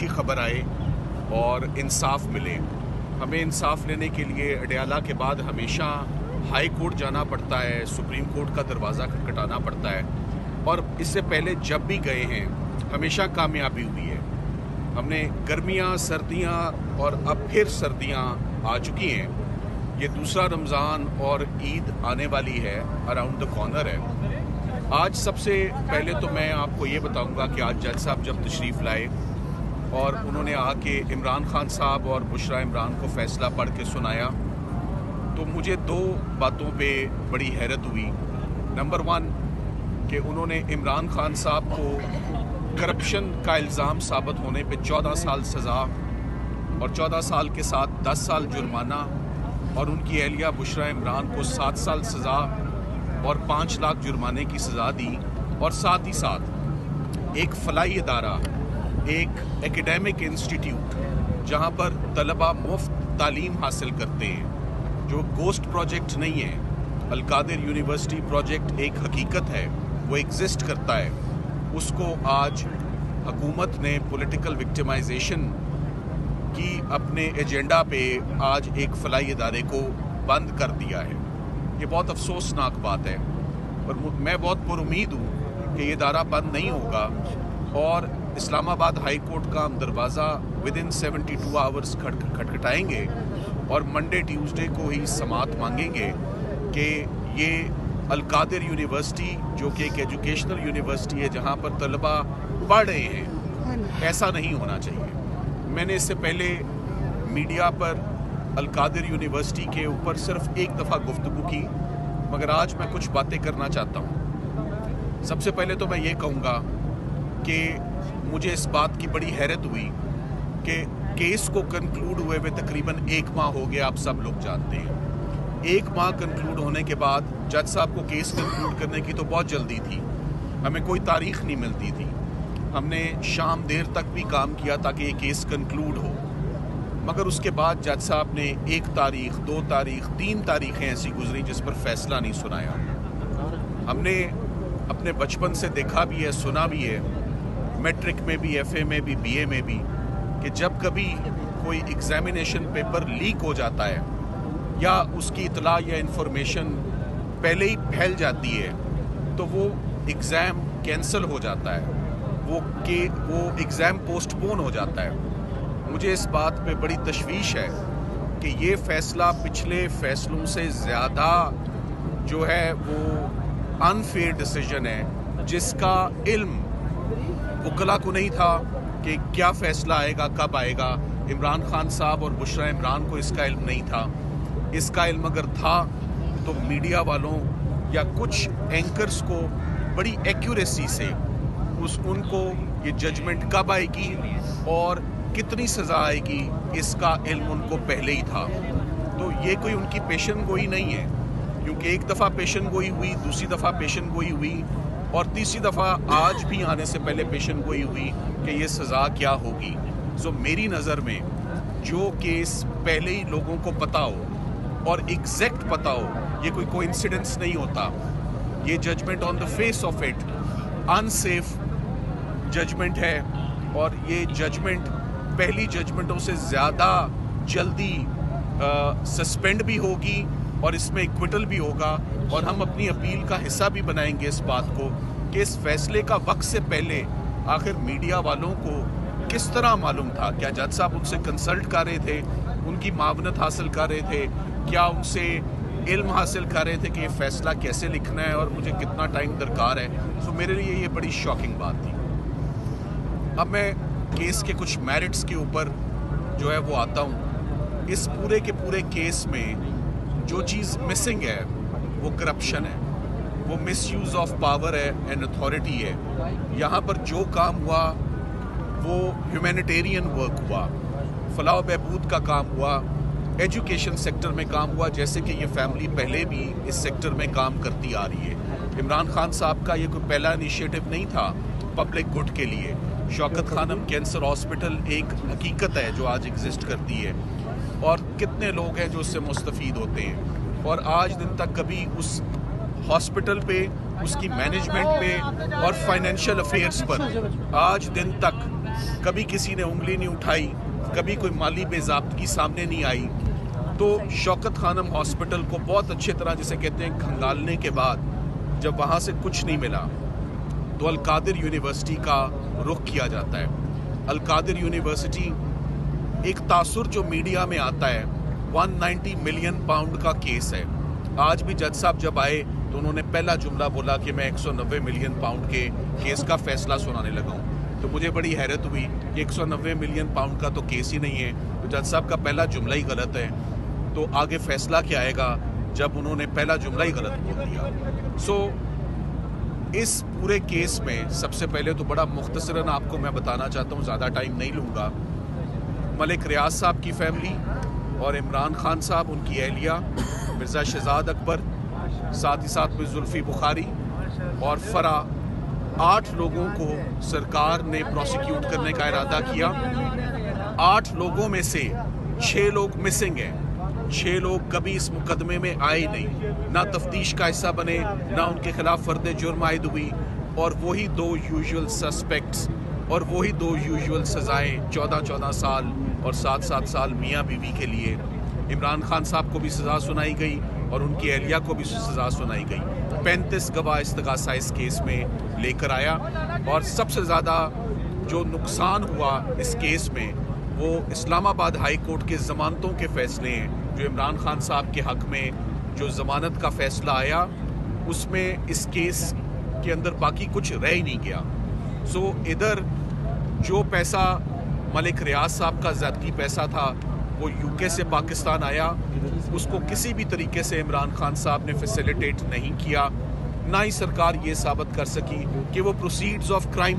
अच्छी खबर आए और इंसाफ मिले। हमें इंसाफ लेने के लिए अडयाला के बाद हमेशा हाई कोर्ट जाना पड़ता है, सुप्रीम कोर्ट का दरवाज़ा खटखटाना पड़ता है, और इससे पहले जब भी गए हैं हमेशा कामयाबी हुई है। हमने गर्मियाँ, सर्दियाँ और अब फिर सर्दियाँ आ चुकी हैं। ये दूसरा रमज़ान और ईद आने वाली है, अराउंड द कॉर्नर है। आज सबसे पहले तो मैं आपको ये बताऊंगा कि आज जज साहब जब तशरीफ़ लाए और उन्होंने आके इमरान खान साहब और बुशरा इमरान को फ़ैसला पढ़ के सुनाया, तो मुझे दो बातों पे बड़ी हैरत हुई। नंबर 1 कि उन्होंने इमरान खान साहब को करप्शन का इल्ज़ाम साबित होने पे 14 साल सज़ा और 14 साल के साथ 10 साल जुर्माना, और उनकी एहलिया बुशरा इमरान को 7 साल सज़ा और 5 लाख जुर्माने की सज़ा दी। और साथ ही साथ एक फलाई इदारा, एक एकेडमिक इंस्टीट्यूट जहाँ पर तलबा मुफ्त तालीम हासिल करते हैं, जो गोस्ट प्रोजेक्ट नहीं है, अलकादिर यूनिवर्सिटी प्रोजेक्ट एक हकीकत है, वो एग्जिस्ट करता है, उसको आज हुकूमत ने पॉलिटिकल विक्टिमाइजेशन की अपने एजेंडा पे आज एक फलाई इदारे को बंद कर दिया है। ये बहुत अफसोसनाक बात है, और मैं बहुत पुरुमीद हूँ कि ये इदारा बंद नहीं होगा और इस्लामाबाद हाई कोर्ट का हम दरवाज़ा विदिन 72 आवर्स खटखटाएंगे और मंडे ट्यूसडे को ही समात मांगेंगे कि ये अलकादिर यूनिवर्सिटी, जो कि एक एजुकेशनल यूनिवर्सिटी है जहाँ पर तलबा पढ़ रहे हैं, ऐसा नहीं होना चाहिए। मैंने इससे पहले मीडिया पर अलकादिर यूनिवर्सिटी के ऊपर सिर्फ एक दफ़ा गुफ्तगू की, मगर आज मैं कुछ बातें करना चाहता हूँ। सबसे पहले तो मैं ये कहूँगा कि मुझे इस बात की बड़ी हैरत हुई कि केस को कंक्लूड हुए हुए तकरीबन 1 माह हो गया, आप सब लोग जानते हैं। 1 माह कंक्लूड होने के बाद जज साहब को केस कंक्लूड करने की तो बहुत जल्दी थी, हमें कोई तारीख नहीं मिलती थी। हमने शाम देर तक भी काम किया ताकि ये केस कंक्लूड हो, मगर उसके बाद जज साहब ने 1 तारीख, 2 तारीख, 3 तारीखें ऐसी गुजरी जिस पर फैसला नहीं सुनाया। हमने अपने बचपन से देखा भी है, सुना भी है, मैट्रिक में भी, FA में भी, BA में भी, कि जब कभी कोई एग्जामिनेशन पेपर लीक हो जाता है या उसकी इतला या इंफॉर्मेशन पहले ही फैल जाती है तो वो एग्ज़ाम कैंसिल हो जाता है, वो एग्ज़ाम पोस्टपोन हो जाता है। मुझे इस बात पे बड़ी तशवीश है कि ये फ़ैसला पिछले फ़ैसलों से ज़्यादा जो है वो अनफेयर डिसीजन है, जिसका इल्म वकला को नहीं था कि क्या फ़ैसला आएगा, कब आएगा। इमरान खान साहब और बुशरा इमरान को इसका इल्म नहीं था। इसका इल्म अगर था तो मीडिया वालों या कुछ एंकर्स को बड़ी एक्यूरेसी से उनको ये जजमेंट कब आएगी और कितनी सज़ा आएगी, इसका इल्म उनको पहले ही था। तो ये कोई उनकी पेशन गोई नहीं है, क्योंकि एक दफ़ा पेशन गोई हुई, दूसरी दफ़ा पेशन गोई हुई और तीसरी दफ़ा आज भी आने से पहले पेशन गोई हुई कि ये सज़ा क्या होगी। सो मेरी नज़र में जो केस पहले ही लोगों को पता हो और एग्जैक्ट पता हो, ये कोई कोइंसिडेंस नहीं होता। ये judgement on the face of it unsafe judgement है, और ये जजमेंट पहली जजमेंटों से ज़्यादा जल्दी सस्पेंड भी होगी और इसमें एक्विटल भी होगा। और हम अपनी अपील का हिस्सा भी बनाएंगे इस बात को कि इस फैसले का वक्त से पहले आखिर मीडिया वालों को किस तरह मालूम था। क्या जज साहब उनसे कंसल्ट कर रहे थे, उनकी मावनत हासिल कर रहे थे, क्या उनसे इल्म हासिल कर रहे थे कि ये फ़ैसला कैसे लिखना है और मुझे कितना टाइम दरकार है। सो मेरे लिए ये बड़ी शॉकिंग बात थी। अब मैं केस के कुछ मेरिट्स के ऊपर जो है वो आता हूँ। इस पूरे के पूरे केस में जो चीज़ मिसिंग है वो करप्शन है, वो मिसयूज़ ऑफ पावर है एंड अथॉरिटी है। यहाँ पर जो काम हुआ वो ह्यूमैनिटेरियन वर्क हुआ, फलाह बहबूद का काम हुआ, एजुकेशन सेक्टर में काम हुआ, जैसे कि ये फैमिली पहले भी इस सेक्टर में काम करती आ रही है। इमरान खान साहब का ये कोई पहला इनिशिएटिव नहीं था पब्लिक गुड के लिए। शौकत खानम कैंसर हॉस्पिटल एक हकीकत है जो आज एग्जिस्ट करती है, और कितने लोग हैं जो उससे मुस्तफ़ीद होते हैं, और आज दिन तक कभी उस ہاسپٹل پہ، اس کی مینجمنٹ پہ اور فائنینشیل افیئرز پر آج دن تک کبھی کسی نے انگلی نہیں اٹھائی، کبھی کوئی مالی بے ضابطگی سامنے نہیں آئی. تو شوکت خانم ہاسپٹل کو بہت اچھے طرح جسے کہتے ہیں کھنگالنے کے بعد جب وہاں سے کچھ نہیں ملا تو القادر یونیورسٹی کا رخ کیا جاتا ہے. القادر یونیورسٹی ایک تاثر جو میڈیا میں آتا ہے 190 ملین پاؤنڈ کا کیس ہے. آج بھی جج صاحب جب آئے تو انہوں نے پہلا جملہ بولا کہ میں 190 ملین پاؤنڈ کے کیس کا فیصلہ سنانے لگا ہوں. تو مجھے بڑی حیرت ہوئی کہ 190 ملین پاؤنڈ کا تو کیس ہی نہیں ہے، تو جج صاحب کا پہلا جملہ ہی غلط ہے. تو آگے فیصلہ کیا آئے گا جب انہوں نے پہلا جملہ ہی غلط بول دیا. اس پورے کیس میں سب سے پہلے تو بڑا مختصراً آپ کو میں بتانا چاہتا ہوں، زیادہ ٹائم نہیں لوں گا. ملک ریاض صاحب کی فیملی اور عمران خان صاحب، ان کی اہلیہ مرزا شہزاد اکبر، ساتھ ہی ساتھ میں زلفی بخاری اور فرا، 8 لوگوں کو سرکار نے پروسیکیوٹ کرنے کا ارادہ کیا. 8 لوگوں میں سے 6 لوگ مسنگ ہیں. 6 لوگ کبھی اس مقدمے میں آئے نہیں، نہ تفتیش کا حصہ بنے، نہ ان کے خلاف فرد جرم عائد ہوئی. اور وہی 2 یوزول سسپیکٹس اور وہی 2 یوزول سزائیں 14 سال اور 7 سال میاں بیوی کے لیے. عمران خان صاحب کو بھی سزا سنائی گئی اور ان کی اہلیہ کو بھی سزا سنائی گئی. 35 گواہ استغاثہ اس کیس میں لے کر آیا. اور سب سے زیادہ جو نقصان ہوا اس کیس میں وہ اسلام آباد ہائی کورٹ کے ضمانتوں کے فیصلے ہیں. جو عمران خان صاحب کے حق میں جو ضمانت کا فیصلہ آیا اس میں اس کیس کے اندر باقی کچھ رہ ہی نہیں گیا. ادھر جو پیسہ ملک ریاض صاحب کا ذاتی پیسہ تھا وہ UK سے پاکستان آیا، اس کو کسی بھی طریقے سے عمران خان صاحب نے فیسیلیٹیٹ نہیں کیا، نہ ہی سرکار یہ ثابت کر سکی کہ وہ پروسیڈز آف کرائم